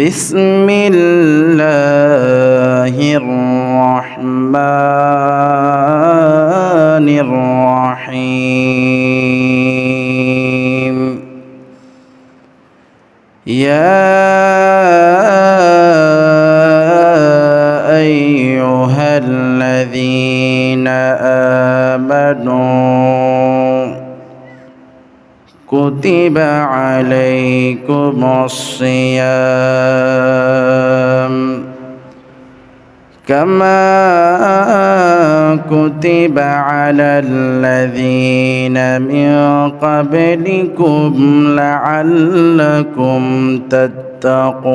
بسم الله الرحمن الرحيم يا أيها الذين آمنوا كتب عليكم الصيام كما كتب على الذين من قبلكم لعلكم تتقون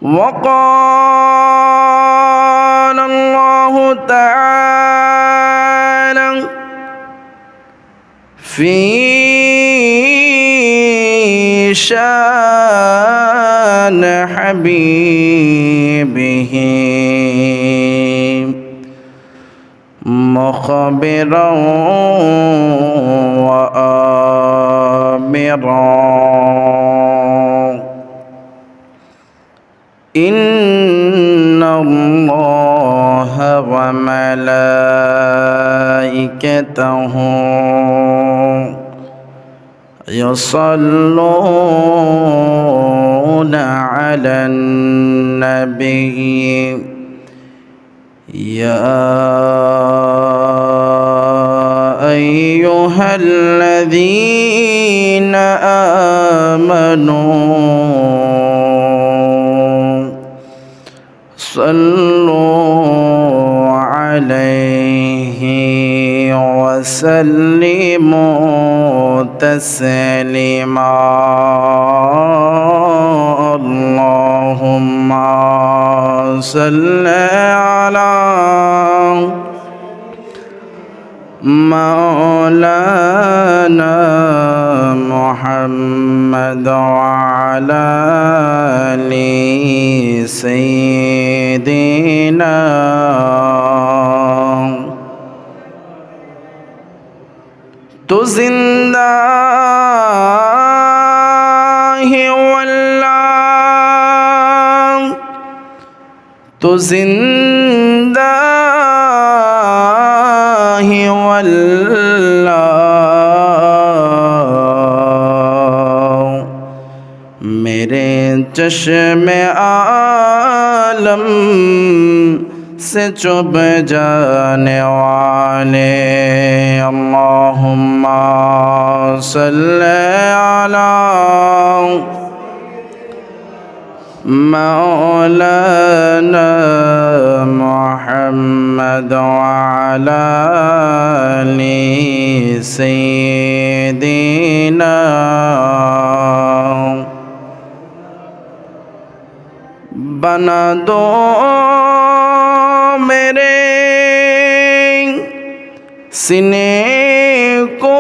وقال الله تعالى في شان حبيبه مخبرا وآمرا إن الله وملائكته يصلون على النبي يا أيها الذين آمنوا صلوا عليه وسلموا تسليما اللهم صل على مولانا محمد وعلى آل سيدنا تو زندہ ہی واللہ تو زندہ ہی واللہ میرے چشم عالم سے چب جانے والے اللہم صلی علی مولانا محمد وعلى آل سيدنا بنا دو میرے سینے کو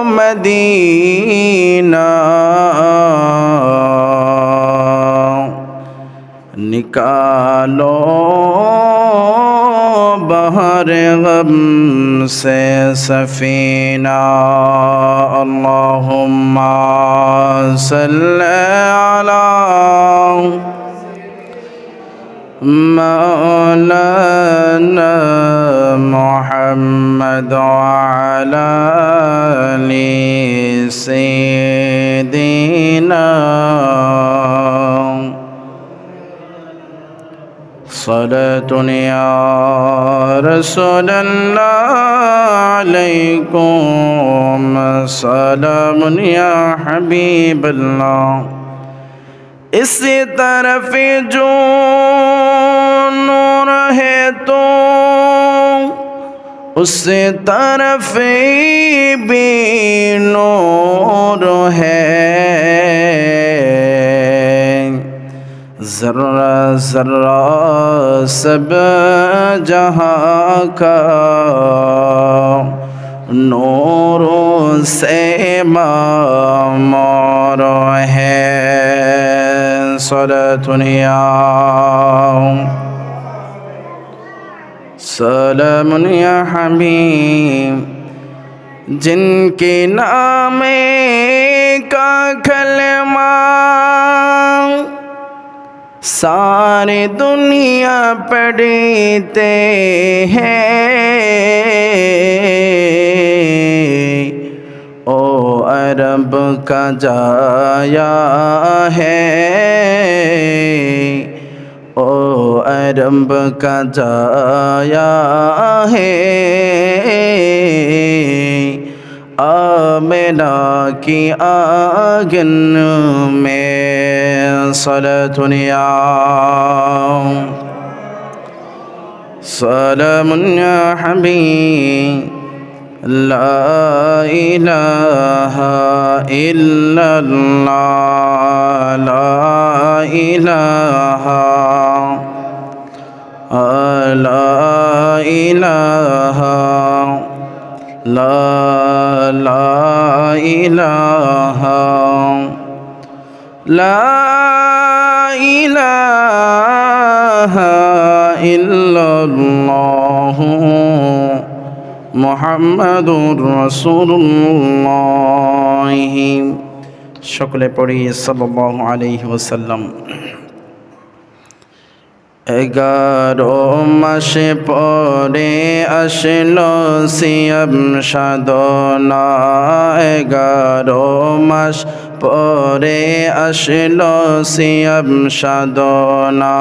مدینہ نکالو بحر غم سے سفینہ اللہم صلی علی مولانا محمد وعلى آل سيدنا صلاة يا رسول الله عليكم سلام يا حبيب الله اس طرف جو نور ہے تو اس طرف بھی نور ہے ذرہ ذرہ سب جہاں کا نوروں سے معمور ہے صلاة یا سلام یا حبیب जिनके नामे का कलमा सारी दुनिया पढ़ते हैं। ओ अरब का जाया है, ओ अरब का जाया है। आमिना की आंगन में सलातुन या सलामुन या हबीब ला इलाहा इल्लल्लाह ला इलाहा ला इलाहा ला इलाहा ला इलाहा इल्लल्लाह मुहम्मदुर রাসূলুল্লাহ। সকলে পড়ি সাল্লাল্লাহু আলাইহি ওয়াসাল্লাম। 11 মাস পরে আসলো সিয়াম সাধনা, 11 মাস পরে আসলো সিয়াম সাধনা।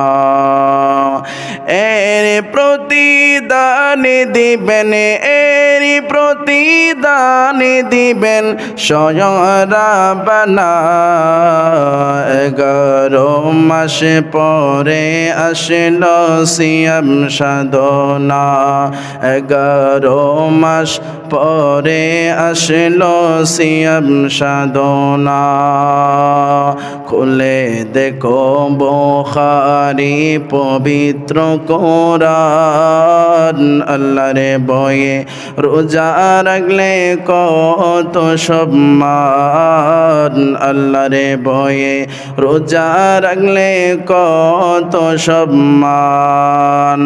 এর প্রতিদান দিবেন, এর প্রতিদান দিবেন স্বয়ং রাব্বানা। 11 মাস পরে আসলো সিয়াম সাধনা, 11 মাস পরে আসলো সিয়াম সাধনা। খুলে দেখো বুখারী পবিত্র কোরআন, আল্লাহর বয়ে রোজা রাখলে কত সম্মান, আল্লাহর বয়ে রোজা রাখলে কত সম্মান।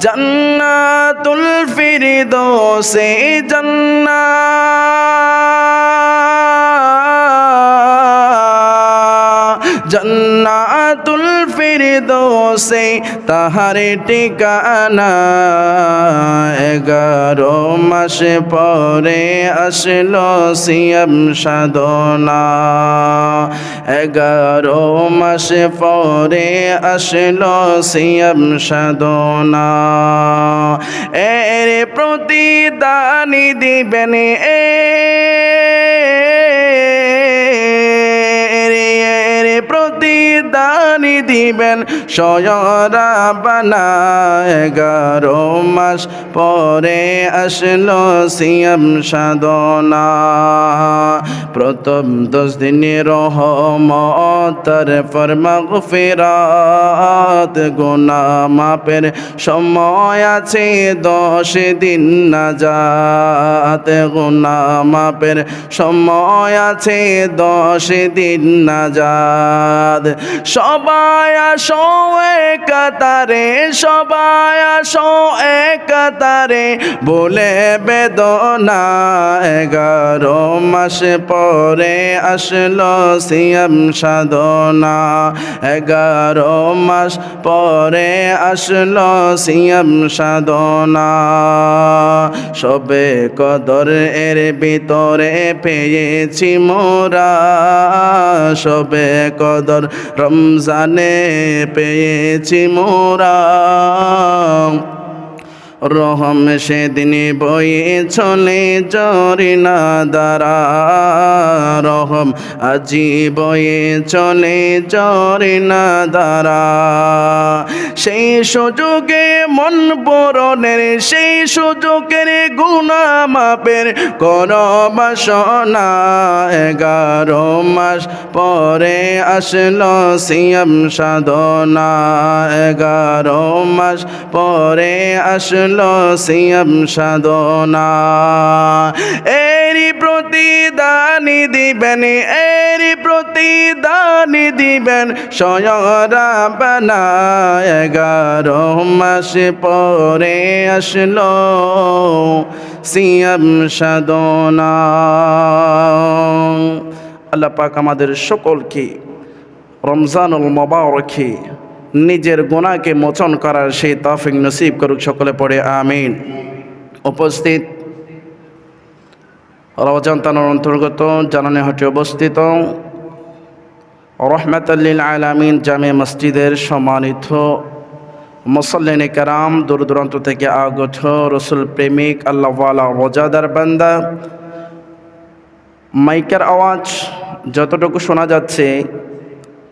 জান্নাতুল ফিরদৌসে জান্নাতুল ফিরদৌসে তাহার ঠিকানা। 11 মাস পরে আসলো সিয়াম সাধনা, 11 মাস পরে আসলো সিয়াম সাধনা। এর প্রতিদান দিবেন, প্রতিদান দিবেন স্বয়ং রাব্বানা। 11 মাস পরে আসলো সিয়াম সাধনা। প্রথম 10 দিনে রহমত, তারপর মাগফিরাত, গুনাহ মাপের সময় আছে 10 দিন নাজাত, গুনাহ মাপের সময় আছে 10 দিন নাজাত। সবাই আসো এক কাতারে, সবাই আসো এক কাতারে বলে বেদনা। 11 মাস পরে আসলো সিয়াম সাধনা, 11 মাস পরে আসলো সিয়াম সাধনা। সবে কদর এর ভিতরে পেয়েছি মোরা, সবে কদর রমজানে পেয়েছি মোরা। রহম সেদিন বয়ে চলে ঝরিনা দ্বারা, রহম আজি বয়ে চলে ঝরিনা দ্বারা। সেই সুযোগে মন পূরণের, সেই সুযোগের গুনাহ মাপের কর বাসনা। 11 মাস পরে আসলো সিয়াম সাধনা, 11 মাস পরে আসলো সিয়াম সাধনা। এরই প্রতিদান দিবেন, এরই প্রতিদান দিবেন স্বয়ং রাব্বানা। 11 মাস পরে আসলো يمشدون আল্লাহ পাক আমাদের সকলকে রমজানুল মুবারকে নিজের গুনাহকে মোচন করার সেই তৌফিক নসিব করুক, সকলে পড়ে আমিন। উপস্থিত রওজান থানার অন্তর্গত জানানীহাটে অবস্থিত রহমাতুল লিল আলামিন জামে মসজিদের সম্মানিত মুসল্লিনে কেরাম, দূর দূরান্ত থেকে আগত রসুল প্রেমিক আল্লাহওয়ালা রোজাদার বান্দা, মাইকের আওয়াজ যতটুকু শোনা যাচ্ছে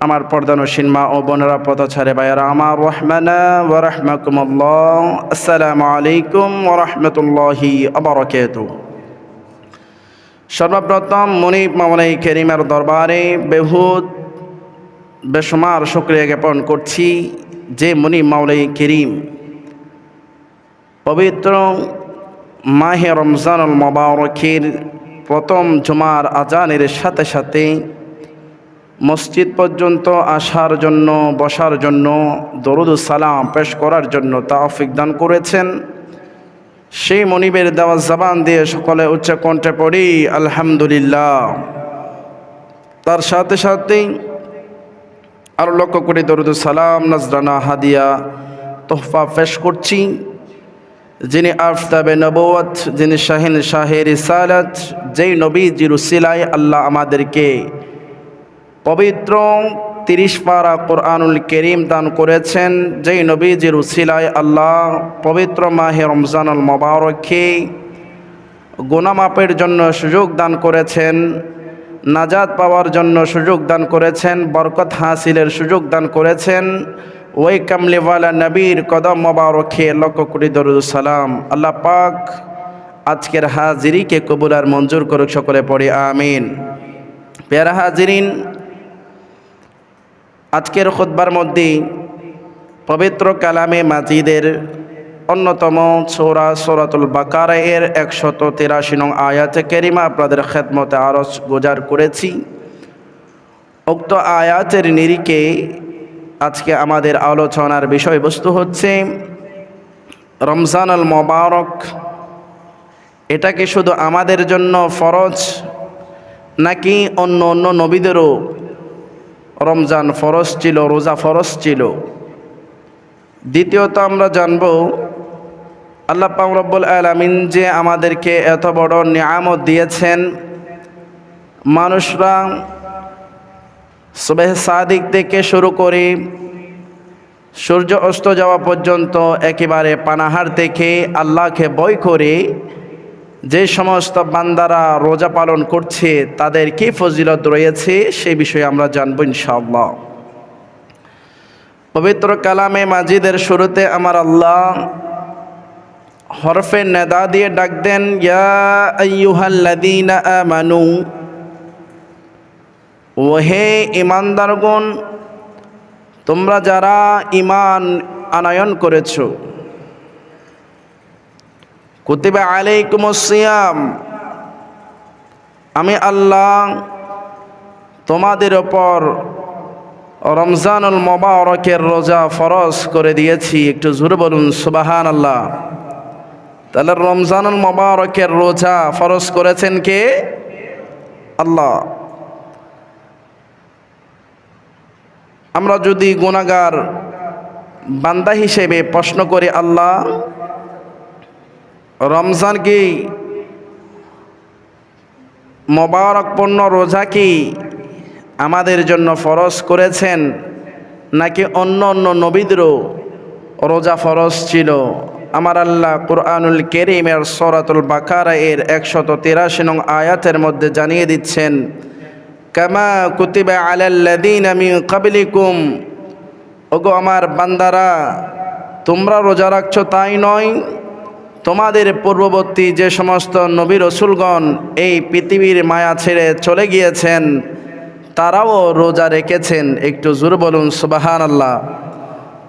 আমার পর্দানসীন মা ও বোনেরা, পথচারী ভাইয়েরা আমার, রহমানা ওয়া রাহমাকুমুল্লাহ, আসসালামু আলাইকুম ওয়া রাহমাতুল্লাহি ওয়া বারাকাতুহু। সর্বপ্রথম মুনিব মাওলাই কারীমের দরবারে বেশুমার শুকরিয়া জ্ঞাপন করছি যে মুনিব মাওলাই কারীম পবিত্র মাহে রমজানুল মুবারকের প্রথম জুমার আজানের সাথে সাথে মসজিদ পর্যন্ত আসার জন্য, বসার জন্য, দরুদ ও সালাম পেশ করার জন্য তৌফিক দান করেছেন। সেই মনিবের দেওয়া জবান দিয়ে সকলে উচ্চ কণ্ঠে পড়ি আলহামদুলিল্লাহ। তার সাথে সাথেই আরও লক্ষ কোটি দরুদ ও সালাম, নজরানা, হাদিয়া, তোহফা পেশ করছি যিনি আফতাবে নবুয়ত, যিনি শাহিন শাহে রিসালাত, যেই নবীজির উসিলায় আল্লাহ আমাদেরকে পবিত্র 30 পারা কোরআনুল কারীম দান করেছেন, যেই নবীজির উসিলায় আল্লাহ পবিত্র মাহে রমজানুল মুবারকে গুনাহ মাপের জন্য সুযোগ দান করেছেন, নাজাত পাওয়ার জন্য সুযোগ দান করেছেন, বরকত হাসিলের সুযোগ দান করেছেন। ওই কামলিওয়ালা নবীর কদম মোবারকে লক্ষ কোটি দরুদ সালাম। আল্লাহ পাক আজকের হাজিরিকে কবুল আর মঞ্জুর করুক, সকলে পড়ি আমিন। প্যারা হাজিরিন, আজকের খুতবার মধ্যে পবিত্র কালামে মাজিদের অন্যতম সূরাতুল বাকারা এর 183 নং আয়াতে কারিমা আপনাদের খেদমতে আরজ গুজার করেছি। উক্ত আয়াতের নিরিখে আজকে আমাদের আলোচনার বিষয়বস্তু হচ্ছে রমজানুল মুবারক এটা কি শুধু আমাদের জন্য ফরজ, নাকি অন্য অন্য নবীদেরও রমজান ফরজ ছিল, রোজা ফরজ ছিল? দ্বিতীয়ত আমরা জানব আল্লাহ পাক রব্বুল আলামিন যে আমাদেরকে এত বড় নিয়ামত দিয়েছেন, মানুষরা সুবহ সাদিক থেকে শুরু করে সূর্য অস্ত যাওয়া পর্যন্ত একেবারে পানাহার থেকে আল্লাহকে ভয় করে যে সমস্ত বান্দারা রোজা পালন করছে তাদের কি ফজিলত রয়েছে সেই বিষয়ে আমরা জানবো ইনশাআল্লাহ। পবিত্র কালামে মাজিদের শুরুতে আমার আল্লাহ হরফে নেদা দিয়ে ডাক দেন, ইয়া আইয়ুহাল্লাযীনা আমানু, ওহে ঈমানদারগণ, তোমরা যারা ঈমান আনয়ন করেছো, কুতিবা আলাইকুমুস সিয়াম, আমি আল্লাহ তোমাদের ওপর রমজানুল মুবারকের রোজা ফরজ করে দিয়েছি। একটু জোরে বলুন সুবহানাল্লাহ। তাহলে রমজানুল মুবারকের রোজা ফরজ করেছেন কে? আল্লাহ। আমরা যদি গুনাহগার বান্দা হিসেবে প্রশ্ন করি, আল্লাহ রমজান কি মোবারকপূর্ণ রোজা কি আমাদের জন্য ফরজ করেছেন, নাকি অন্য অন্য নবীদেরও রোজা ফরজ ছিল? আমার আল্লাহ কুরআনুল কারীমের সূরাতুল বাকারা এর 183 নং আয়াতের মধ্যে জানিয়ে দিচ্ছেন, কামা কুতিবা আলাল্লাযীনা মিন ক্বাবলিকুম, ওগো আমার বান্দারা, তোমরা রোজা রাখছো তাই নয়, তোমাদের পূর্ববর্তী যে সমস্ত নবী রাসূলগণ এই পৃথিবীর মায়া ছেড়ে চলে গিয়েছেন তারাও রোজা রেখেছেন। একটু জোরে বলুন সুবহানাল্লাহ।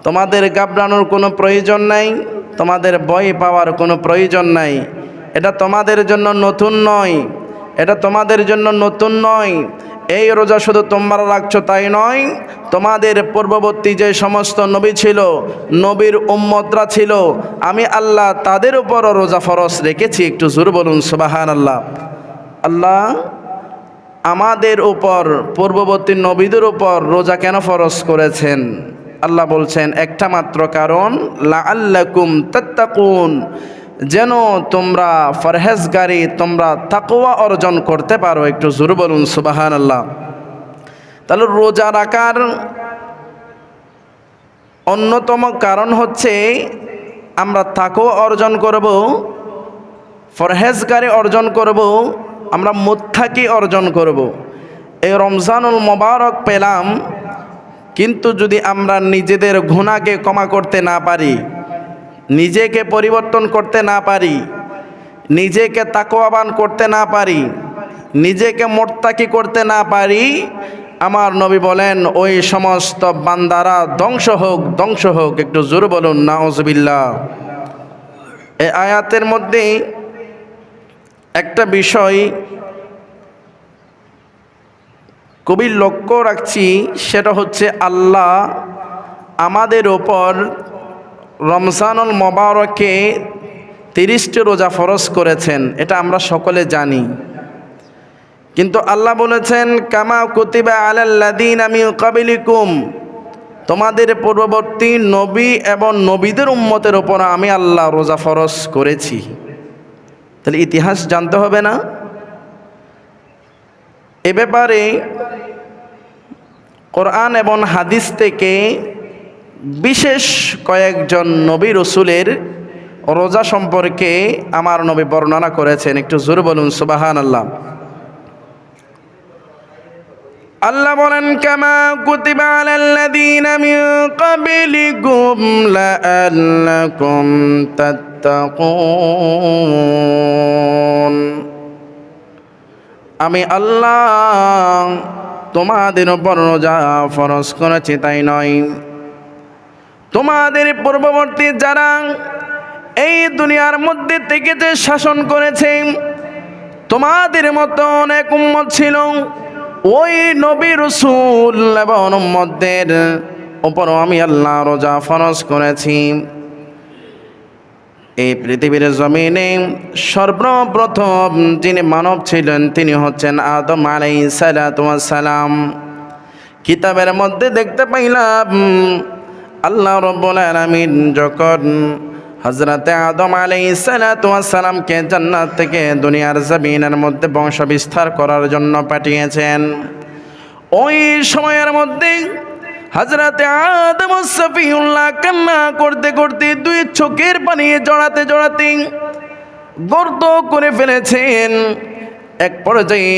তোমাদের ঘাবড়ানোর কোনো প্রয়োজন নাই, তোমাদের ভয় পাওয়ার কোনো প্রয়োজন নাই। এটা তোমাদের জন্য নতুন নয়, এটা তোমাদের জন্য নতুন নয়। এই রোজা শুধু তোমরা রাখছো তাই নয়, তোমাদের পূর্ববর্তী যে সমস্ত নবী ছিল, নবীর উম্মতরা ছিল, আমি আল্লাহ তাদের উপরও রোজা ফরজ রেখেছি। একটু জোর বলুন সুবহানাল্লাহ। আল্লাহ আমাদের উপর, পূর্ববর্তী নবীদের উপর রোজা কেন ফরজ করেছেন? আল্লাহ বলছেন একটা মাত্র কারণ, লাআল্লাকুম তাত্তাকুন, যেন তোমরা পরহেজগারি, তোমরা তাকওয়া অর্জন করতে পারো। একটু জোর বলুন সুবহানাল্লাহ। তাহলে রোজা রাখার অন্যতম কারণ হচ্ছে আমরা তাকওয়া অর্জন করব, পরহেজগারি অর্জন করব, আমরা মুত্তাকি অর্জন করব। এই রমজানুল মোবারক পেলাম, কিন্তু যদি আমরা নিজেদের গুনাহকে ক্ষমা করতে না পারি, নিজেকে পরিবর্তন করতে না পারি, নিজেকে তাকওয়াবান করতে না পারি, নিজেকে মুত্তাকি করতে না পারি, আমার নবী বলেন ওই সমস্ত বান্দারা ধ্বংস হোক, ধ্বংস হোক। একটু জোর বলুন নাউজুবিল্লাহ। এই আয়াতের মধ্যে একটা বিষয় খুবই লক্ষ্য রাখছি, সেটা হচ্ছে আল্লাহ আমাদের ওপর রমজানুল মোবারকে 30টি রোজা ফরজ করেছেন, এটা আমরা সকলে জানি। কিন্তু আল্লাহ বলেছেন কামা কুতিবা আলাল্লাযীনা মিন ক্বাবলিকুম, তোমাদের পূর্ববর্তী নবী এবং নবীদের উম্মতের উপর আমি আল্লাহ রোজা ফরজ করেছি। তাহলে ইতিহাস জানতে হবে না? এ ব্যাপারে কোরআন এবং হাদিস থেকে বিশেষ কয়েকজন নবী রসুলের রোজা সম্পর্কে আমার নবী বর্ণনা করেছেন। একটু জোর বলুন সুবহানাল্লাহ। আল্লাহ বলেন কামা কুতিবা আলাল্লাযীনা মিন ক্বাবলিকুম লাআল্লাকুম তাত্তাকুন, আমি আল্লাহ তোমাদের উপর রোজা ফরজ করেছি তাই নয়, তোমাদের পূর্ববর্তী যারা এই দুনিয়ার মধ্যে থেকে যে শাসন করেছে, তোমাদের মতো অনেক উম্মত ছিল, ওই নবী রাসূল এবং উম্মতদের উপর আমি আল্লাহ রোজা ফরজ করেছি। এই পৃথিবীর জমিনে সর্বপ্রথম যিনি মানব ছিলেন তিনি হচ্ছেন আদম আলাইহিস সালাতু ওয়াস সালাম। কিতাবের মধ্যে দেখতে পাইলাম আল্লাহ রাব্বুল আলামিন যখন হযরতে আদম আলাইহিস সালাতু ওয়াস সালামকে জান্নাত থেকে দুনিয়ার জমিনের মধ্যে বংশ বিস্তার করার জন্য পাঠিয়েছেন, ওই সময়ের মধ্যে হযরতে আদম সফিউল্লাহ কান্না করতে করতে দুই চোখের পানি জড়াতে জড়াতে গর্ত করে ফেলেছেন। এক পর্যায়ে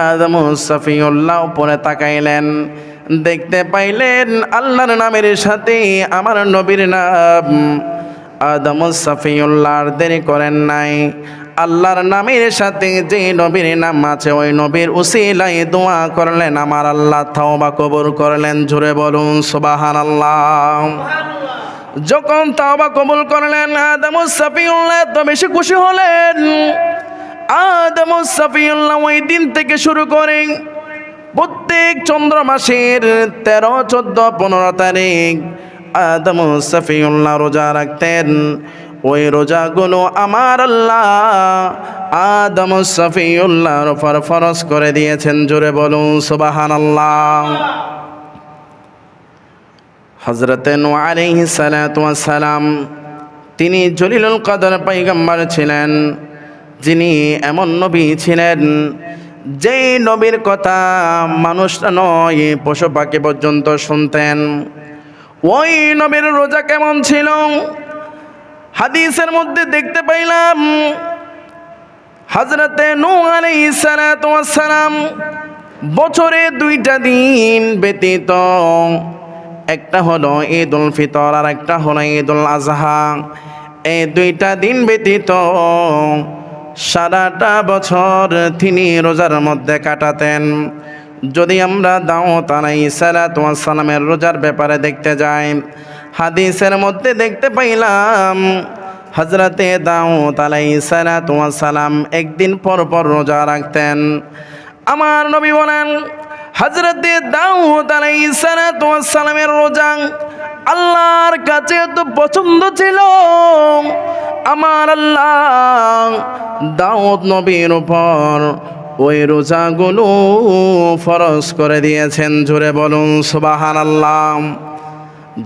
আদম সফিউল্লাহ উপরে তাকাইলেন, দেখতে পাইলেন আল্লাহর নামের সাথে আমার নবীর নাম। আদম সফিউল্লাহ দেরি করেন নাই, আল্লাহর নামের সাথে যে নবীর নাম আছে ওই নবীর উসিলায় দোয়া করলেন, আমার আল্লাহ তওবা কবুল করলেন। জোরে বলুন সুবহানাল্লাহ। যখন তওবা কবুল করলেন আদম সফিউল্লাহ তো বেশি খুশি হলেন। আদম সফিউল্লাহ ওই দিন থেকে শুরু করে প্রত্যেক চন্দ্র মাসের 13, 14, 15 তারিখ আদম সফিউল্লাহ রোজা রাখতেন। ওই রোজাগুলো আমার আল্লাহ আদম সফিউল্লাহর উপর ফরজ করে দিয়েছেন। জোরে বলুন সুবহানাল্লাহ। হযরতে নূহ আলাইহিস সালাতু ওয়াস সালাম তিনি জলিলুল কদর পয়গম্বর ছিলেন, যিনি এমন নবী ছিলেন যেই নবীর কথা মানুষরা নয় পশু পাখি পর্যন্ত শুনতেন। ওই নবীর রোজা কেমন ছিল? হাদিসের মধ্যে দেখতে পাইলাম হযরতে নূহ আলাইহিস সালাতু ওয়াস সালাম বছরে 2টা দিন ব্যতীত, একটা হলো ঈদুল ফিতর আর একটা হলো ঈদুল আযহা, এই 2টা দিন ব্যতীত সারাটা বছর তিনি রোজার মধ্যে কাটাতেন। যদি আমরা দাউদ আলাইহিস সালাতু ওয়াস সালামের রোজার ব্যাপারে দেখতে যাই, হাদিসের মধ্যে দেখতে পাইলাম হযরতে দাউদ আলাইহিস সালাতু ওয়াস সালাম একদিন পর পর রোজা রাখতেন। আমার নবী বলেন হযরতে দাউদ আলাইহিস সালাতু ওয়াস সালামের রোজা আল্লাহর কাছে তো পছন্দ ছিল। আমার আল্লাহ দাউদ নবীর উপর ওই রোজাগুলো ফরজ করে দিয়েছেন। জোরে বলুন সুবহানাল্লাহ।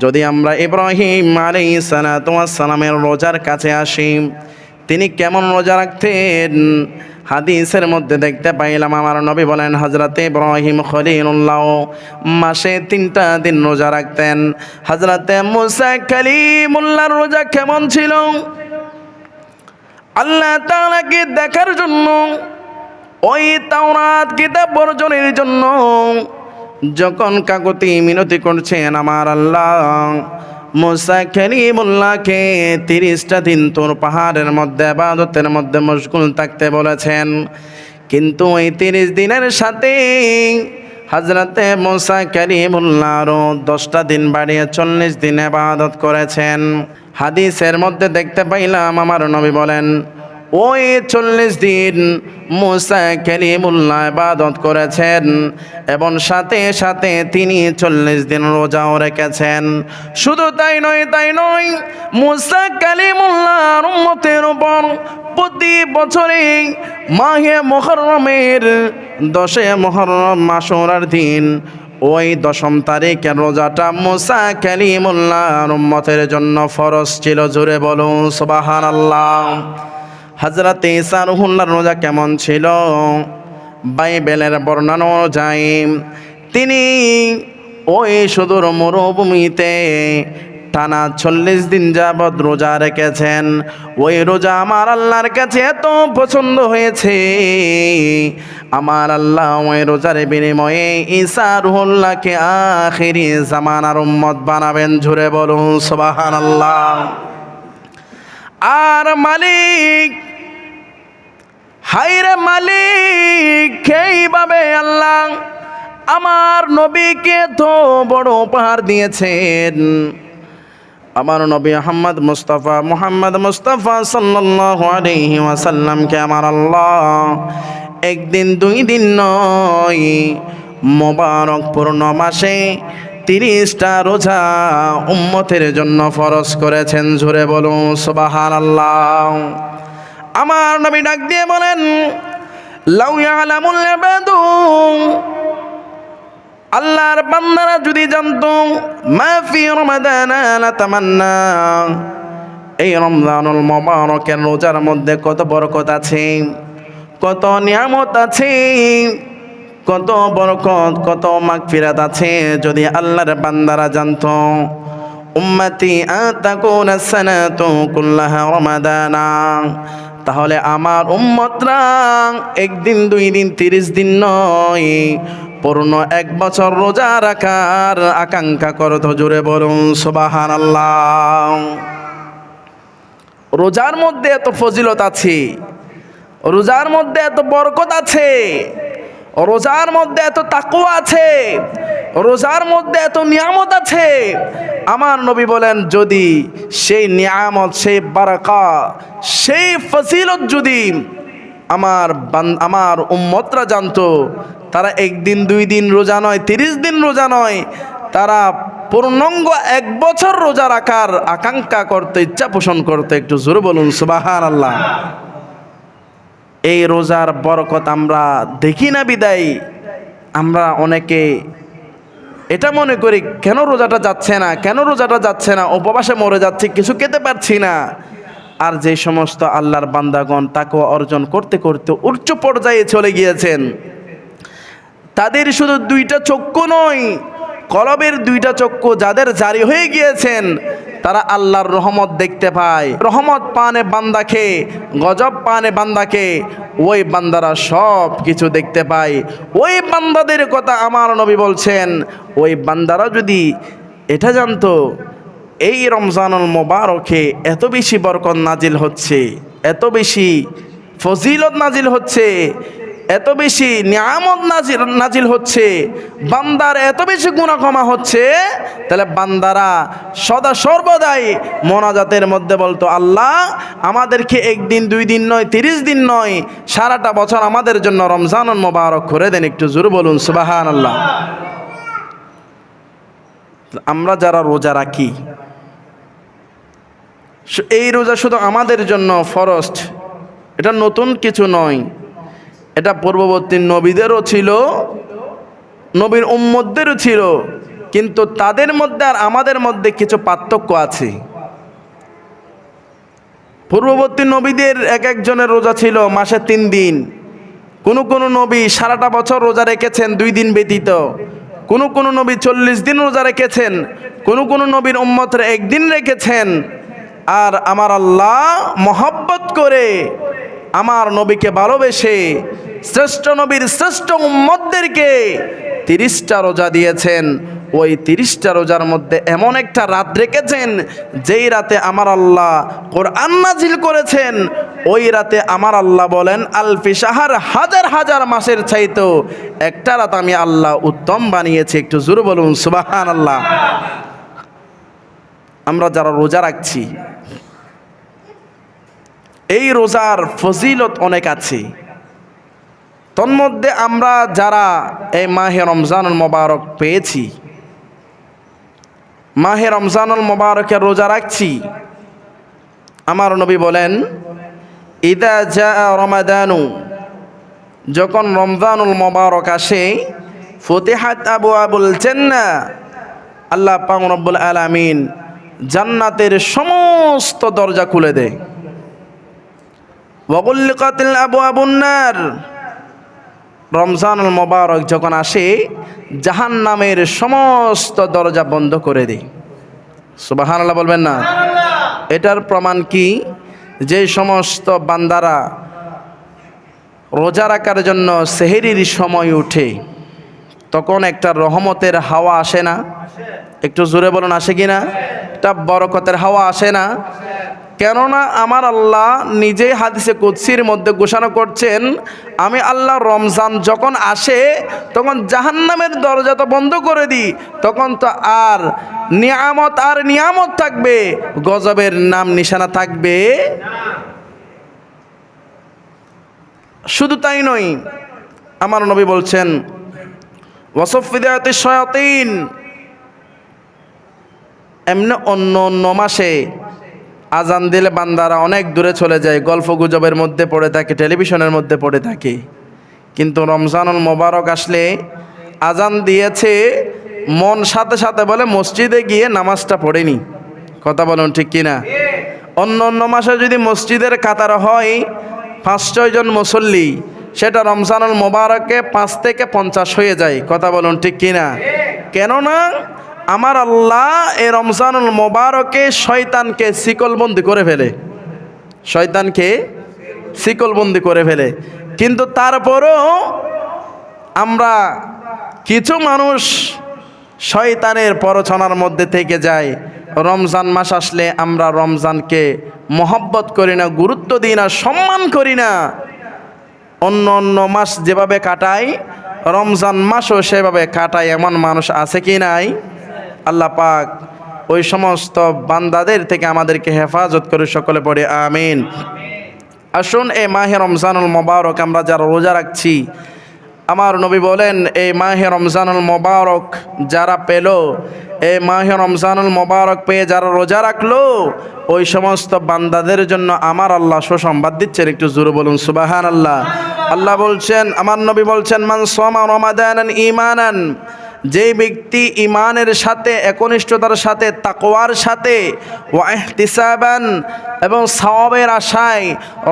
যদি আমরা ইব্রাহিম আলাইহিস সালাতু ওয়াস সালামের রোজার কাছে আসি, তিনি কেমন রোজা রাখতেন? হাদিসের মধ্যে দেখতে পাইলাম আমার নবী বলেন হযরতে ইব্রাহিম খলিলুল্লাহ মাসে 3টা দিন রোজা রাখতেন। হযরতে মুসা কালিমুল্লাহর রোজা কেমন ছিল? আল্লাহ তাআলাকে দেখার জন্য, ওই তাওরাত কিতাব বর্জনের জন্য যখন কাকুতি মিনতি করছেন আমার আল্লাহ মুসা কালিমুল্লাহকে 30টা দিন তোর পাহাড়ের মধ্যে ইবাদতের মধ্যে মশগুল থাকতে বলেছেন। কিন্তু এই 30 দিনের সাথে হযরতে মুসা কালিমুল্লাহ আরও 10টা দিন বাড়িয়ে 40 দিন ইবাদত করেছেন। হাদিসের মধ্যে দেখতে পাইলাম আমার নবী বলেন ওই 40 দিন মুসা কালিমুল্লাহ ইবাদত করেছেন এবং সাথে সাথে তিনি 40 দিন রোজাও রেখেছেন। শুধু তাই নয়, মুসা কালিমুল্লাহর উম্মতের উপর প্রতি বছরে মাহে মুহররমের 10 মুহররম আশুরার দিন ওই 10ম তারিখের রোজাটা মুসা কালিমুল্লাহর উম্মতের জন্য ফরজ ছিল। জোরে বলুন সুবহানাল্লাহ। হযরতে ঈসা রুহুল্লাহর রোজা কেমন ছিল? বাইবেলের বর্ণনা অনুযায়ী তিনি ওই সুদূর মরুভূমিতে টানা 40 দিন যাবৎ রোজা রেখেছেন। ওই রোজা আমার আল্লাহর কাছে এত পছন্দ হয়েছে, আমার আল্লাহ ওই রোজার বিনিময়ে ঈসা রুহুল্লাহকে আখিরি জামানার উম্মত বানাবেন। জোরে বলুন সুবহানাল্লাহ। আর মালিক, হায়রে মালিক, এইভাবে আল্লাহ আমার নবীকে তো বড় উপহার দিয়েছেন। আমার নবী মুহাম্মদ মুস্তাফা সাল্লাল্লাহু আলাইহি ওয়াসাল্লামকে আমার আল্লাহ একদিন 2 দিন নয়, মোবারক পূর্ণ মাসে 30টা রোজা উম্মতের জন্য ফরজ করেছেন। জোরে বলুন সুবহানাল্লাহ। আমার নবী ডাক দিয়ে বলেন লাউ ইয়ালামুল ইবাদু, আল্লাহর বান্দারা যদি জানতো মা ফি রমাদানা লাতামান্না, এই রমজানুল মুবারকের রোজার মধ্যে কত বরকত আছে, কত নিয়ামত আছে, কত বরকত, কত মাগফিরাত আছে, যদি আল্লাহর বান্দারা জানতো। উম্মতি আতাকুনা সানাতু কুল্লাহা রমাদানা, তাহলে আমার উম্মতরা 1 দিন 2 দিন 30 দিন নয়, পূর্ণ 1 বছর রোজা রাখার আকাঙ্ক্ষা করত। জোরে বলুন সুবহানাল্লাহ। রোজার মধ্যে এত ফজিলত আছে, রোজার মধ্যে এত বরকত আছে, রোজার মধ্যে এত তাকওয়া আছে, রোজার মধ্যে এত নিয়ামত আছে। আমার নবী বলেন যদি সেই নিয়ামত, সেই বারাকা, সেই ফজিলত যদি আমার উম্মতরা জানতো, তারা 1 দিন 2 দিন রোজা নয়, 30 দিন রোজা নয়, তারা পূর্ণাঙ্গ 1 বছর রোজা রাখার আকাঙ্ক্ষা করতে, ইচ্ছা পোষণ করতে। একটু জোরে বলুন সুবহানাল্লাহ। এই রোজার বরকত আমরা দেখি না বিদায় আমরা অনেকে এটা মনে করি কেন রোজাটা যাচ্ছে না, উপবাসে মরে যাচ্ছি, কিছু খেতে পারছি না। আর যে সমস্ত আল্লাহর বান্দাগণ তাকওয়া অর্জন করতে করতে উচ্চ পর্যায়ে চলে গিয়েছেন, তাদের শুধু 2টা চক্ষু নয়, কলবের 2টা চক্ষু যাদের জারি হয়ে গিয়েছেন, তারা আল্লাহর রহমত দেখতে পায়। রহমত পানে বান্দাকে, গজব পানে বান্দাকে, ওই বান্দারা সব কিছু দেখতে পায়। ওই বান্দাদের কথা আমার নবী বলছেন, ওই বান্দারা যদি এটা জানতো এই রমজানুল মুবারকে এত বেশি বরকত নাজিল হচ্ছে, এত বেশি ফজিলত নাজিল হচ্ছে, এত বেশি নিয়ামত নাজিল হচ্ছে, বান্দার এত বেশি গুনাহ ক্ষমা হচ্ছে, তাহলে বান্দারা সদা সর্বদাই মোনাজাতের মধ্যে বলতো, আল্লাহ আমাদেরকে একদিন 2 দিন নয় 30 দিন নয় সারাটা বছর আমাদের জন্য রমজানুল মোবারক করে দেন। একটু জোরে বলুন সুবহানাল্লাহ। আমরা যারা রোজা রাখি, এই রোজা শুধু আমাদের জন্য ফরজ, এটা নতুন কিছু নয়, এটা পূর্ববর্তী নবীদেরও ছিল, নবীর উম্মতদেরও ছিল, কিন্তু তাদের মধ্যে আর আমাদের মধ্যে কিছু পার্থক্য আছে। পূর্ববর্তী নবীদের এক একজনের রোজা ছিল মাসে 3 দিন, কোন নবী সারাটা বছর রোজা রেখেছেন 2 দিন ব্যতীত, কোন নবী 40 দিন রোজা রেখেছেন, কোন নবীর উম্মতরা 1 দিন রেখেছেন। আর আমার আল্লাহ মহব্বত করে আমার নবীকে ভালোবেসে শ্রেষ্ঠ নবীর শ্রেষ্ঠ উম্মতদেরকে 30টা রোজা দিয়েছেন। ওই 30টা রোজার মধ্যে এমন একটা রাত রেখেছেন যেই রাতে আমার আল্লাহ কোরআন নাজিল করেছেন। ওই রাতে আমার আল্লাহ বলেন, আলফি শাহর, হাজার হাজার মাসের চাইতেও একটা রাত আমি আল্লাহ উত্তম বানিয়েছি। একটু জোরে বলুন সুবহানাল্লাহ। আমরা যারা রোজা রাখছি, এই রোজার ফজিলত অনেক আছে। তন্মধ্যে আমরা যারা এই মাহে রমজানুল মোবারক পেয়েছি, মাহে রমজানুল মোবারকের রোজা রাখছি, আমার নবী বলেন, ইদা জা রমাদানু, যখন রমজানুল মোবারক আসে, ফতিহাত আবওয়াবুল জান্নাহ, আল্লাহ পাক রব্বুল আলামিন জান্নাতের সমস্ত দরজা খুলে দেয়। ওয়াগুল্লিকাতিল আবওয়াবুন নার, রমজানুল মোবারক যখন আসে জাহান্নামের সমস্ত দরজা বন্ধ করে দেয়। সুবহানাল্লাহ বলবেন না? এটার প্রমাণ কি? যে সমস্ত বান্দারা রোজা রাখার জন্য সেহরির সময় উঠে, তখন একটা রহমতের হাওয়া আসে না? একটু জোরে বলুন, আসে কি না? একটা বরকতের হাওয়া আসে না? কেননা আমার আল্লাহ নিজেই হাদিসে কুদসির মধ্যে ঘোষণা করছেন, আমি আল্লাহ রমজান যখন আসে তখন জাহান্নামের দরজা তো বন্ধ করে দিই, তখন তো আর নিয়ামত থাকবে, গজবের নাম নিশানা থাকবে। শুধু তাই নয়, আমার নবী বলছেন, ওয়াসফিদাতিশ শায়াতিন, এমনি অন্য মাসে আজান দিলে বান্দারা অনেক দূরে চলে যায়, গল্প গুজবের মধ্যে পড়ে থাকে, টেলিভিশনের মধ্যে পড়ে থাকে। কিন্তু রমজানুল মোবারক আসলে আজান দিয়েছে, মন সাথে সাথে বলে মসজিদে গিয়ে নামাজটা পড়েনি। কথা বলুন ঠিক কিনা? অন্য মাসে যদি মসজিদের কাতার হয় 5-6 জন মুসল্লি, সেটা রমজানুল মোবারকে 5 থেকে 50 হয়ে যায়। কথা বলুন ঠিক কিনা? কেননা আমার আল্লাহ এই রমজানুল মোবারকে শয়তানকে শিকলবন্দি করে ফেলে, শয়তানকে শিকলবন্দি করে ফেলে। কিন্তু তারপরও আমরা কিছু মানুষ শয়তানের প্ররোচনার মধ্যে থেকে যায়। রমজান মাস আসলে আমরা রমজানকে মহব্বত করি না, গুরুত্ব দিই না, সম্মান করি না। অন্য মাস যেভাবে কাটাই, রমজান মাসও সেভাবে কাটায়, এমন মানুষ আছে কি নাই? আল্লাহ পাক ওই সমস্ত বান্দাদের থেকে আমাদেরকে হেফাজত করে, সকলে পড়ে আমিন। আসুন, এই মাহে রমজানুল মোবারক আমরা যারা রোজা রাখছি, আমার নবী বলেন, এই মাহে রমজানুল মোবারক যারা পেল, এই মাহে রমজানুল মোবারক পেয়ে যারা রোজা রাখলো, ওই সমস্ত বান্দাদের জন্য আমার আল্লাহ সুসংবাদ দিচ্ছেন। একটু জোরে বলুন সুবহানাল্লাহ। আল্লাহ বলছেন, আমার নবী বলছেন, মান সামা রমাদানান ঈমানান, যে ব্যক্তি ইমানের সাথে, একনিষ্ঠতার সাথে, তাকওয়ার সাথে, ওয়া ইহতিসাবান, এবং সওয়াবের আশায়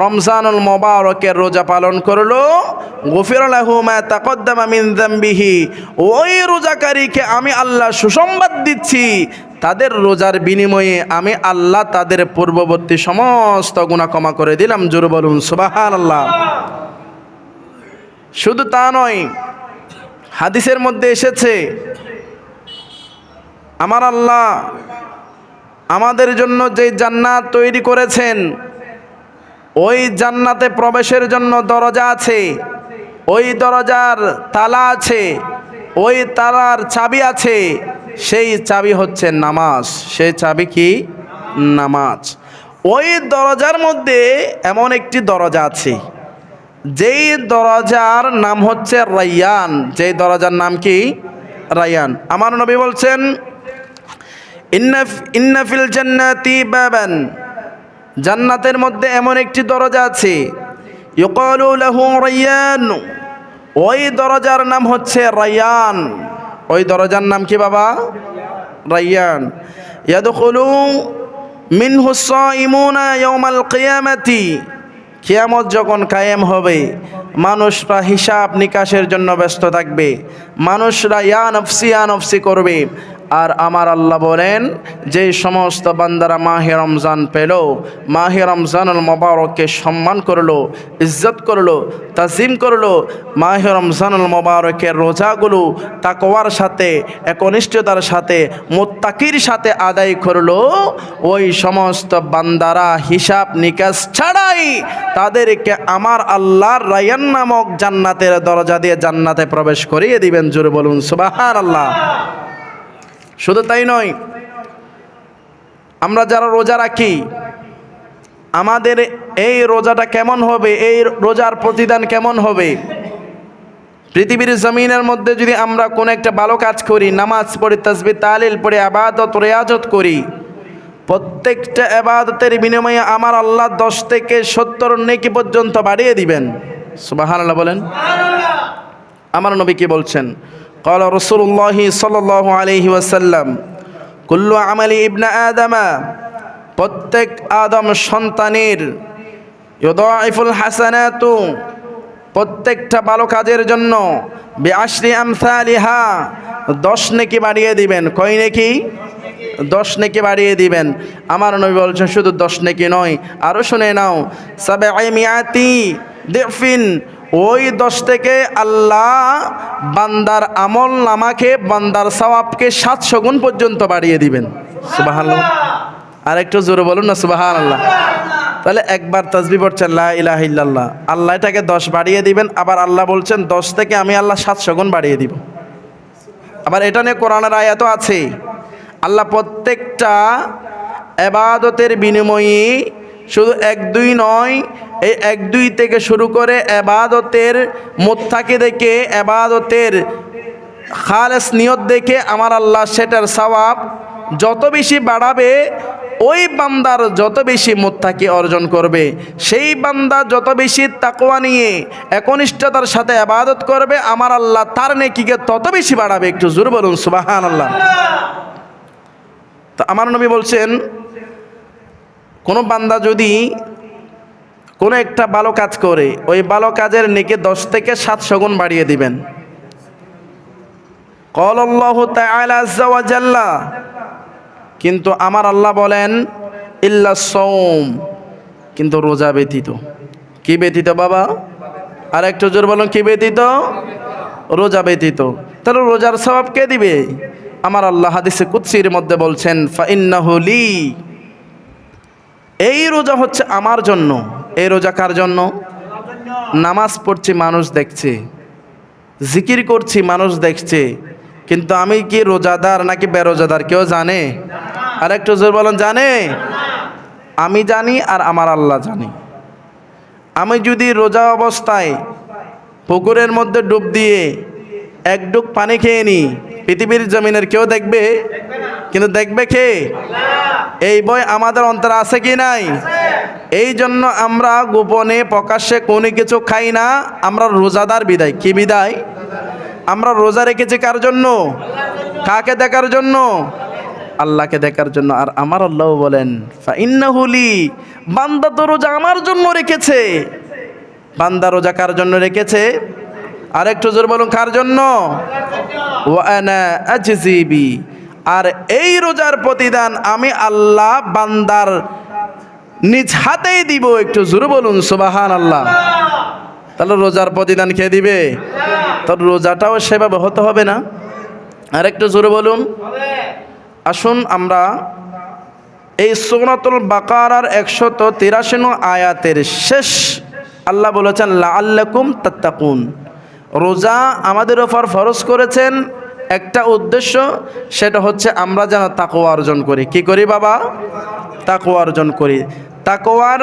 রমজানুল মোবারকের রোজা পালন করলো, গুফির লাহু মা তাকদ্দামা মিন যামবিহি, ওই রোজাকারীকে আমি আল্লাহ সুসংবাদ দিচ্ছি, তাদের রোজার বিনিময়ে আমি আল্লাহ তাদের পূর্ববর্তী সমস্ত গুনাহ ক্ষমা করে দিলাম। জোরে বলুন সুবহানাল্লাহ। শুধু তা নয়, হাদিসের মধ্যে এসেছে, আমার আল্লাহ আমাদের জন্য যে জান্নাত তৈরি করেছেন, ওই জান্নাতে প্রবেশের জন্য দরজা আছে। ওই দরজার তালা আছে, ওই তালার চাবি আছে, সেই চাবি হচ্ছে নামাজ। সেই চাবি কি? নামাজ। ওই দরজার মধ্যে এমন একটি দরজা আছে, যেই দরজার নাম হচ্ছে রায়্যান। যেই দরজার নাম কি? রায়্যান। আমার নবী বলছেন, ইন্না ফিল জান্নাতি বাবান, জান্নাতের মধ্যে এমন একটি দরজা আছে, ইউকালু লাহু রায়্যান, ওই দরজার নাম হচ্ছে রায়্যান। ওই দরজার নাম কি বাবা? রায়্যান। ইয়াদখুলু মিনহু সাইমুনা ইয়াওমাল কিয়ামাতি, কিয়ামত যখন কায়েম হবে, মানুষরা হিসাব নিকাশের জন্য ব্যস্ত থাকবে, মানুষরা ইয়া নফসি করবে। আর আমার আল্লাহ বলেন, যে সমস্ত বান্দারা মাহে রমজান পেল, মাহে রমজানুল মুবারককে সম্মান করলো, ইজ্জত করলো, তাজিম করলো, মাহে রমজানুল মুবারকের রোজাগুলো তাকওয়ার সাথে, একনিষ্ঠতার সাথে, মুত্তাকির সাথে আদায় করলো, ওই সমস্ত বান্দারা হিসাব নিকাশ ছাড়াই তাদেরকে আমার আল্লাহর রায়্যান নামক জান্নাতের দরজা দিয়ে জান্নাতে প্রবেশ করিয়ে দিবেন। জোরে বলুন সুবহানাল্লাহ। শুধু তাই নয়, আমরা যারা রোজা রাখি, আমাদের এই রোজাটা কেমন হবে, এই রোজার প্রতিদান কেমন হবে? পৃথিবীর জমিনের মধ্যে যদি আমরা কোনো একটা ভালো কাজ করি, নামাজ পড়ি, তাসবিহ তাহলিল পড়ি, ইবাদত রিয়াজত করি, প্রত্যেকটা ইবাদতের বিনিময়ে আমার আল্লাহ 10 থেকে 70 নেকি পর্যন্ত বাড়িয়ে দিবেন। সুবহানাল্লাহ বলেন। আমার নবী কি বলছেন? قال رسول الله صلى الله عليه وسلم كل عمل ابن آدم, প্রত্যেক আদম সন্তানের, ইউদাইফুল হাসানাতু, প্রত্যেকটা ভালো কাজের জন্য, বিআশরি আমসালিহা, 10 নেকি বাড়িয়ে দিবেন। কয় নেকি? 10 নেকি বাড়িয়ে দিবেন। আমার নবী বলছেন শুধু 10 নেকি নয়, আরো শুনে নাও, সাবঈমিয়াতি দিফিন, ওই 10 থেকে আল্লাহ বান্দার আমল নামাকে, বান্দার সওয়াবকে 700 গুণ পর্যন্ত বাড়িয়ে দিবেন। সুবহানাল্লাহ। আর একটু জোরে বলুন না সুবহানাল্লাহ। তাহলে একবার তাসবিহ পড়ছেন লা ইলাহা ইল্লাল্লাহ, আল্লাহ এটাকে 10 বাড়িয়ে দিবেন। আবার আল্লাহ বলছেন 10 থেকে আমি আল্লাহ 700 গুণ বাড়িয়ে দিব। আবার এটা নিয়ে কোরআনের আয়াতও আছে। আল্লাহ প্রত্যেকটা ইবাদতের বিনিময়ে শুধু 1-2 নয়, এই 1-2 থেকে শুরু করে ইবাদতের মুত্তাকি দেখে, ইবাদতের খালেস নিয়ত দেখে আমার আল্লাহ সেটার সওয়াব যত বেশি বাড়াবে, ওই বান্দার যত বেশি মুত্তাকি অর্জন করবে, সেই বান্দা যত বেশি তাকওয়া নিয়ে একনিষ্ঠতার সাথে ইবাদত করবে, আমার আল্লাহ তার নেকিকে তত বেশি বাড়াবে। একটু জোরে বলুন সুবহানাল্লাহ। তো আমার নবী বলছেন, কোন বান্দা যদি কোনো একটা ভালো কাজ করে, ওই ভালো কাজের নেকি 10 থেকে 700 গুণ বাড়িয়ে দিবেন। ক্বালাল্লাহু তাআলা আযজা ওয়া জাল্লা, কিন্তু আমার আল্লাহ বলেন ইল্লা সাওম, কিন্তু রোজা ব্যতীত। কি ব্যতীত বাবা? আর একটু জোর বলুন, কি ব্যতীত? রোজা ব্যতীত। তাহলে রোজার সওয়াব কে দিবে? আমার আল্লাহ হাদিসে কুদসির মধ্যে বলছেন, ফাইন্নাহু লি, এই রোজা হচ্ছে আমার জন্য। এই রোজা কার জন্য? নামাজ পড়ছি মানুষ দেখছে, জিকির করছি মানুষ দেখছে, কিন্তু আমি কি রোজাদার নাকি বেরোজাদার কেউ জানে? আর একটু জোর বলেন, জানে? আমি জানি আর আমার আল্লাহ জানি। আমি যদি রোজা অবস্থায় পুকুরের মধ্যে ডুব দিয়ে 1 ডুব পানি খেয়ে নিই, পৃথিবীর জমিনের কেউ দেখবে? কিন্তু দেখবে কে? এই ভয় আমাদের অন্তরে আছে কি নাই? এই জন্য আমরা গোপনে প্রকাশ্যে কোনো কিছু খাই না। আমরা রোজাদার বিদায়। কি বিদায়? আমরা রোজা রেখেছি কার জন্য? কাকে দেখার জন্য? আল্লাহকে দেখার জন্য। আর আমার আল্লাহ বলেন, ফাইন্নাহু লি, বান্দা তো রোজা আমার জন্য রেখেছে। বান্দা রোজা কার জন্য রেখেছে? আর একটু জোর বলুন, কার জন্য? ওয়া আনা আজজি বি, আর এই রোজার প্রতিদান আমি আল্লাহ বান্দার নিজ হাতেই দিব। একটু জোরে বলুন সুবহানাল্লাহ। তাহলে রোজার প্রতিদান কে দিবে? তো রোজাটাও সেভাবে হতে হবে না? আর একটু জোরে বলুন। আসুন আমরা এই সূরাতুল বাকারার 183 নং আয়াতের শেষ আল্লাহ বলেছেন লাআল্লাকুম তাত্তাকুন, রোজা আমাদের উপর ফরজ করেছেন একটা উদ্দেশ্য, সেটা হচ্ছে আমরা যেন তাকওয়া অর্জন করি। কি করি বাবা? তাকওয়া অর্জন করি। তাকওয়ার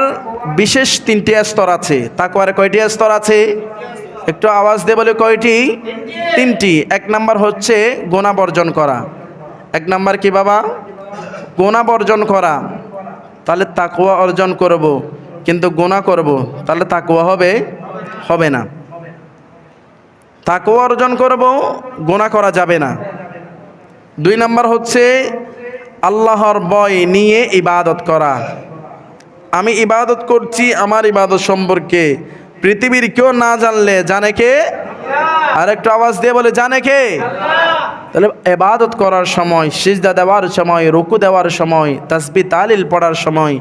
বিশেষ 3টি স্তর আছে। তাকওয়ার কয়টি স্তর আছে? একটু আওয়াজ দিয়ে বলে কয়টি? 3টি। 1 নাম্বার হচ্ছে গুনাহ বর্জন করা। 1 নাম্বার কি বাবা? গুনাহ বর্জন করা। তাহলে তাকওয়া অর্জন করব, কিন্তু গুনাহ করব, তাহলে তাকওয়া হবে? হবে না। তাকওয়া অর্জন করব, গুনাহ করা যাবে না। 2 নাম্বার হচ্ছে আল্লাহর ভয় নিয়ে ইবাদত করা। আমি ইবাদত করছি, আমার ইবাদত সম্পর্কে পৃথিবীর কেউ না জানলে জানে কে? আর একটু আওয়াজ দিয়ে বলে জানে কে? তাহলে ইবাদত করার সময়, সিজদা দেওয়ার সময়, রুকু দেওয়ার সময়, তাসবিহ তাহলিল পড়ার সময়,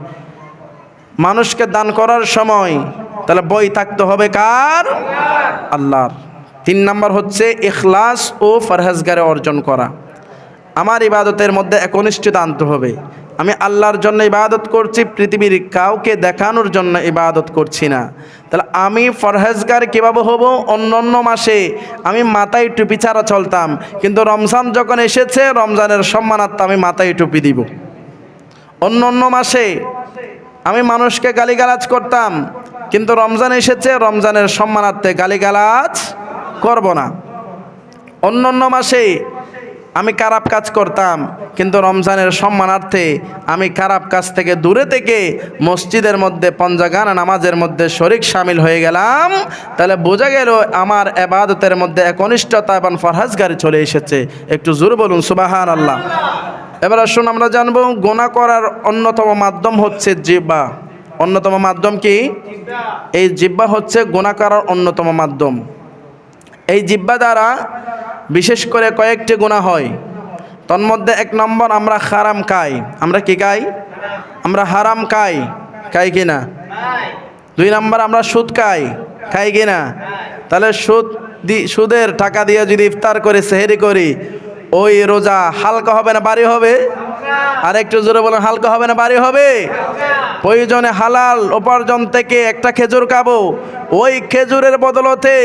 মানুষকে দান করার সময়, তাহলে ভয় থাকতে হবে কার? আল্লাহর। 3 নাম্বার হচ্ছে ইখলাস ও পরহেজগারি অর্জন করা। আমার ইবাদতের মধ্যে একনিষ্ঠতা আনতে হবে। আমি আল্লাহর জন্য ইবাদত করছি, পৃথিবীর কাউকে দেখানোর জন্য ইবাদত করছি না। তাহলে আমি পরহেজগার কীভাবে হব? অন্য মাসে আমি মাথায় টুপি ছাড়া চলতাম, কিন্তু রমজান যখন এসেছে, রমজানের সম্মানার্থে আমি মাথায় টুপি দিব। অন্য মাসে আমি মানুষকে গালিগালাজ করতাম, কিন্তু রমজান এসেছে, রমজানের সম্মানার্থে গালিগালাজ করব না। অন্য মাসে আমি খারাপ কাজ করতাম, কিন্তু রমজানের সম্মানার্থে আমি খারাপ কাজ থেকে দূরে থেকে মসজিদের মধ্যে পঞ্জাগান নামাজের মধ্যে শরীক শামিল হয়ে গেলাম। তাহলে বোঝা গেল আমার ইবাদতের মধ্যে একনিষ্ঠতা এবং পরহেজগারি চলে এসেছে। একটু জোরে বলুন সুবহানাল্লাহ। এবার আসুন আমরা জানবো গুনাহ করার অন্যতম মাধ্যম হচ্ছে জিহ্বা। অন্যতম মাধ্যম কি? এই জিহ্বা হচ্ছে গুনাহ করার অন্যতম মাধ্যম। এই জিহ্বা দ্বারা বিশেষ করে কয়েকটি গুনাহ হয়। তন্মধ্যে 1 নম্বর, আমরা হারাম খাই। আমরা কি খাই? আমরা হারাম খাই। খাই কি না? 2 নম্বর, আমরা সুদ খাই। খাই কি না? তাহলে সুদের টাকা দিয়ে যদি ইফতার করে সেহরি করি, ওই রোজা হালকা হবে না ভারী হবে? আর একটু জোরে বলেন, হালকা হবে না ভারী হবে? প্রয়োজনে হালাল উপার্জন থেকে একটা খেজুর খাবো, ওই খেজুরের বদলতে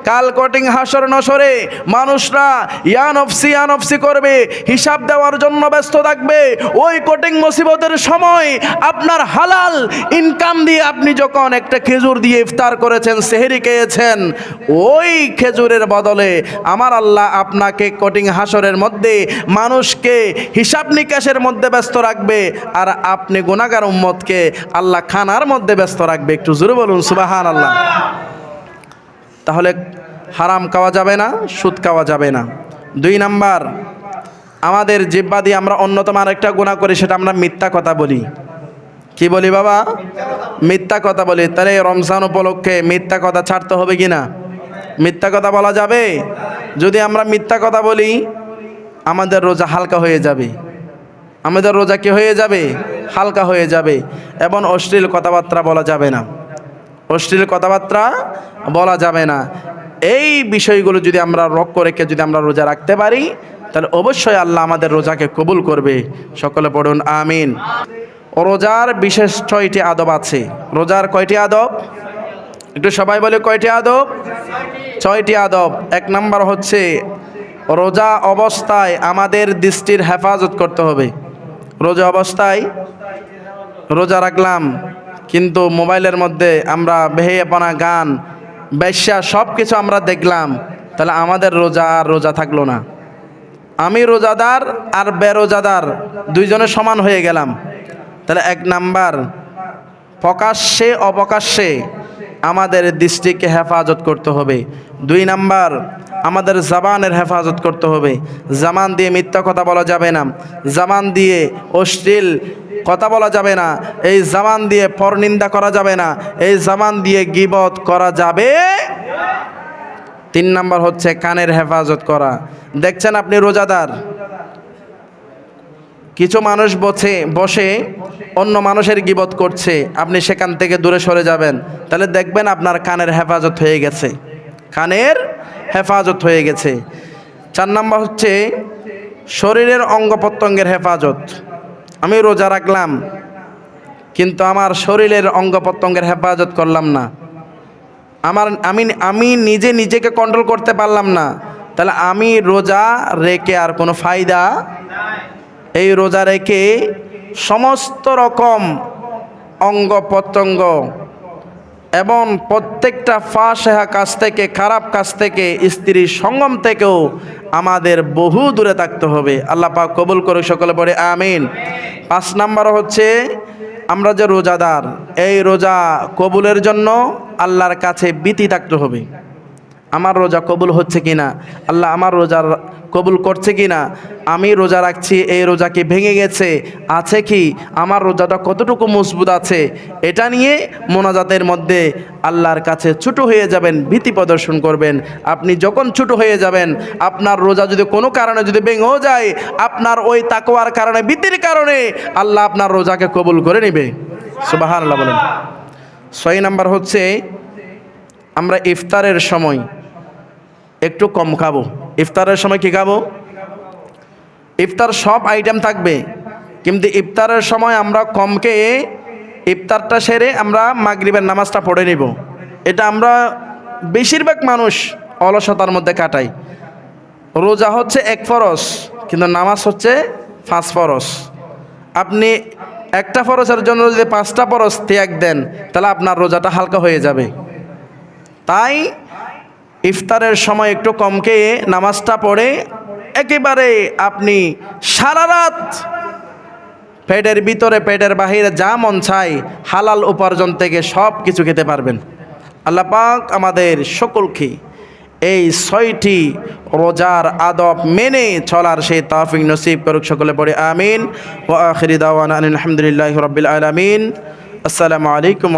কাল কটিং হাসর নসরে মানুষরা ইয়ানফসি করবে, হিসাব দেওয়ার জন্য ব্যস্ত থাকবে। ওই কটিং মুসিবতের সময় আপনার হালাল ইনকাম দিয়ে আপনি যখন একটা খেজুর দিয়ে ইফতার করেছেন, সেহরি খেয়েছেন, ওই খেজুরের বদলে আমার আল্লাহ আপনাকে কটিং হাসরের মধ্যে মানুষকে হিসাব নিকাশের মধ্যে ব্যস্ত রাখবে, আর আপনি গুনাহগার উম্মতকে আল্লাহ খানার মধ্যে ব্যস্ত রাখবে। একটু জোরে বলুন সুবহানাল্লাহ। তাহলে হারাম খাওয়া যাবে না, সুদ খাওয়া যাবে না। 2 নাম্বার, আমাদের জিহ্বা দিয়ে আমরা অন্যতম আরেকটা গুনাহ করি, সেটা আমরা মিথ্যা কথা বলি। কি বলি বাবা? মিথ্যা কথা বলি। তাহলে রমজান উপলক্ষে মিথ্যা কথা ছাড়তে হবে কি না? মিথ্যা কথা বলা যাবে? যদি আমরা মিথ্যা কথা বলি, আমাদের রোজা হালকা হয়ে যাবে। আমাদের রোজা কি হয়ে যাবে? হালকা হয়ে যাবে। এবং অশ্লীল কথাবার্তা বলা যাবে না। অশ্লীল কথাবার্তা বলা যাবে না। এই বিষয়গুলো যদি আমরা লক্ষ্য রেখে যদি আমরা রোজা রাখতে পারি, তাহলে অবশ্যই আল্লাহ আমাদের রোজাকে কবুল করবে। সকলে পড়ুন আমিন। রোজার বিশেষ 6টি আদব আছে। রোজার কয়টি আদব? একটু সবাই বলে কয়টি আদব? 6টি আদব। 1 নাম্বার হচ্ছে রোজা অবস্থায় আমাদের দৃষ্টির হেফাজত করতে হবে। রোজা অবস্থায় রোজা রাখলাম, কিন্তু মোবাইলের মধ্যে আমরা বেহেয়াপনা, গান, বেশ্যা সব কিছু আমরা দেখলাম, তাহলে আমাদের রোজা আর রোজা থাকলো না। আমি রোজাদার আর বেরোজাদার দুইজনে সমান হয়ে গেলাম। তাহলে 1 নাম্বার, প্রকাশ্যে অপ্রকাশ্যে আমাদের দৃষ্টিকে হেফাজত করতে হবে। 2 নাম্বার, আমাদের জবানের হেফাজত করতে হবে। জবান দিয়ে মিথ্যা কথা বলা যাবে না, জবান দিয়ে অশ্লীল কথা বলা যাবে না, এই জবান দিয়ে পরনিন্দা করা যাবে না, এই জবান দিয়ে গীবত করা যাবে। 3 নাম্বার হচ্ছে কানের হেফাজত করা। দেখছেন আপনি রোজাদার, কিছু মানুষ বসে অন্য মানুষের গীবত করছে, আপনি সেখান থেকে দূরে সরে যাবেন, তাহলে দেখবেন আপনার কানের হেফাজত হয়ে গেছে। কানের হেফাজত হয়ে গেছে। 4 নাম্বার হচ্ছে শরীরের অঙ্গ প্রত্যঙ্গের হেফাজত। আমি রোজা রাখলাম, কিন্তু আমার শরীরের অঙ্গ প্রত্যঙ্গের হেফাজত করলাম না। আমি নিজে নিজেকে কন্ট্রোল করতে পারলাম না, তাহলে আমি রোজা রেখে আর কোনো ফায়দা। এই রোজা রেখে সমস্ত রকম অঙ্গ প্রত্যঙ্গ এবং প্রত্যেকটা ফাশেহা কাজ থেকে, খারাপ কাজ থেকে, স্ত্রীর সঙ্গম থেকেও আমাদের বহু দূরে থাকতে হবে। আল্লাহ পাক কবুল করে, সকলে পড়ে আমিন। 5 নাম্বার হচ্ছে, আমরা যে রোজাদার, এই রোজা কবুলের জন্য আল্লাহর কাছে ভীতি থাকতে হবে। আমার রোজা কবুল হচ্ছে কিনা, আল্লাহ আমার রোজা কবুল করছে কিনা, আমি রোজা রাখছি, এই রোজা কি ভেঙে গেছে, আছে কি, আমার রোজাটা কতটুকু মজবুত আছে, এটা নিয়ে মোনাজাতের মধ্যে আল্লাহর কাছে ছোট হয়ে যাবেন, ভীতি প্রদর্শন করবেন। আপনি যখন ছোট হয়ে যাবেন, আপনার রোজা যদি কোনো কারণে যদি ভেঙেও যায়, আপনার ওই তাকওয়ার কারণে, ভীতির কারণে আল্লাহ আপনার রোজাকে কবুল করে নেবে। সুবহানাল্লাহ বলেন। 6 নাম্বার হচ্ছে, আমরা ইফতারের সময় একটু কম খাবো। ইফতারের সময় কি খাবো? ইফতার সব আইটেম থাকবে, কিন্তু ইফতারের সময় আমরা কম খেয়ে ইফতারটা সেরে আমরা মাগরিবের নামাজটা পড়ে নিব। এটা আমরা বেশিরভাগ মানুষ অলসতার মধ্যে কাটাই। রোজা হচ্ছে 1 ফরজ, কিন্তু নামাজ হচ্ছে 5 ফরজ। আপনি একটা ফরজের জন্য যদি 5টা ফরজ ত্যাগ দেন, তাহলে আপনার রোজাটা হালকা হয়ে যাবে। তাই ইফতারের সময় একটু কম খেয়ে নামাজটা পড়ে একেবারে আপনি সারা রাত পেটের ভিতরে, পেটের বাহিরে যা মন চায় হালাল উপার্জন থেকে সব কিছু খেতে পারবেন। আল্লাহ পাক আমাদের সকলকে এই 6টি রোজার আদব মেনে চলার সেই তৌফিক নসিব করুক, সকলে পড়ে আমিন। ওয়া আখিরি দাওয়ানা আলহামদুলিল্লাহি রাব্বিল আলামিন। আসসালামু আলাইকুম।